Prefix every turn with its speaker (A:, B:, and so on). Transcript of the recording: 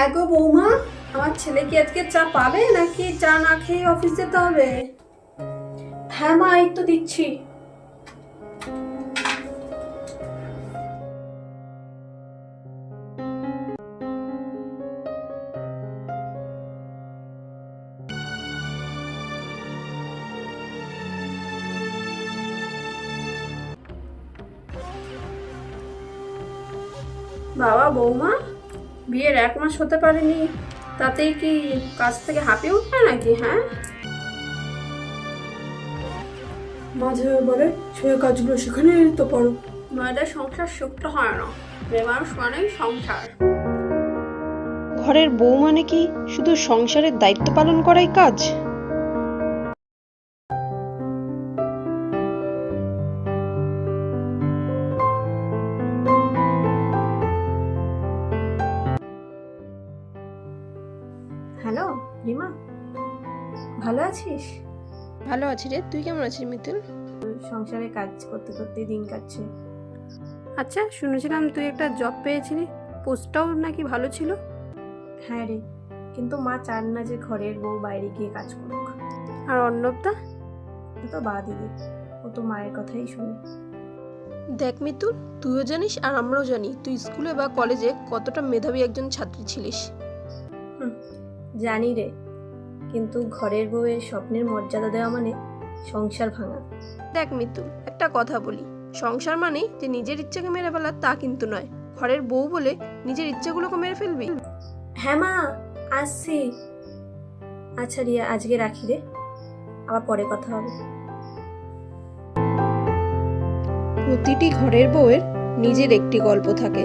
A: হ্যাঁ গো বৌমা, আমার ছেলে কি আজকে চা পাবে নাকি চা না খেয়ে অফিস যেতে হবে? হ্যাঁ মা, এই তো দিচ্ছি। বাবা বৌমা, বিয়ের 1 মাস হতে পারেনি, তাতেই কি কাজ থেকে হাঁপিয়ে উঠবে নাকি? হ্যাঁ,
B: মাঝে বলে সে কাজগুলো সেখানে তো পারো।
A: মেয়েদের সংসার সুখটা হয় না, মেয়ে মানুষ মানেই সংসার।
C: ঘরের বউ মানে কি শুধু সংসারের দায়িত্ব পালন করাই কাজ?
A: হ্যালো রিমা, ভালো আছিস?
C: ভালো আছি রে, তুই কেমন আছিস মিতুল?
A: সংসারে কাজ করতে করতেই দিন কাটছে। আচ্ছা, শুনেছিলাম তুই একটা জব পেয়েছিলি, পোস্টটাও নাকি ভালো ছিল। হ্যাঁ রে, কিন্তু মা চান না যে ঘরের বউ বাইরে গিয়ে কাজ করুক। আর অর্ণবদা তো বাদই দে, ও তো মায়ের কথাই শুনে।
C: দেখ মিতুল, তুইও জানিস আর আমরাও জানি তুই স্কুলে বা কলেজে কতটা মেধাবী একজন ছাত্রী ছিলিস।
A: জানি রে, কিন্তু ঘরের বউয়ের স্বপ্নের মর্যাদা দেওয়া মানে সংসার ভাঙা।
C: দেখ মিতুল, একটা কথা বলি, সংসার মানে যে নিজের ইচ্ছাকে মেরে ফেলা তা কিন্তু নয়। ঘরের বউ বলে নিজের ইচ্ছাগুলোকে মেরে ফেলবি?
A: হ্যাঁ মা, আসছি। আচ্ছা রিয়া, আজকে রাখি রে, আবার পরে কথা হবে।
C: প্রতিটি ঘরের বউয়ের নিজের একটি গল্প থাকে।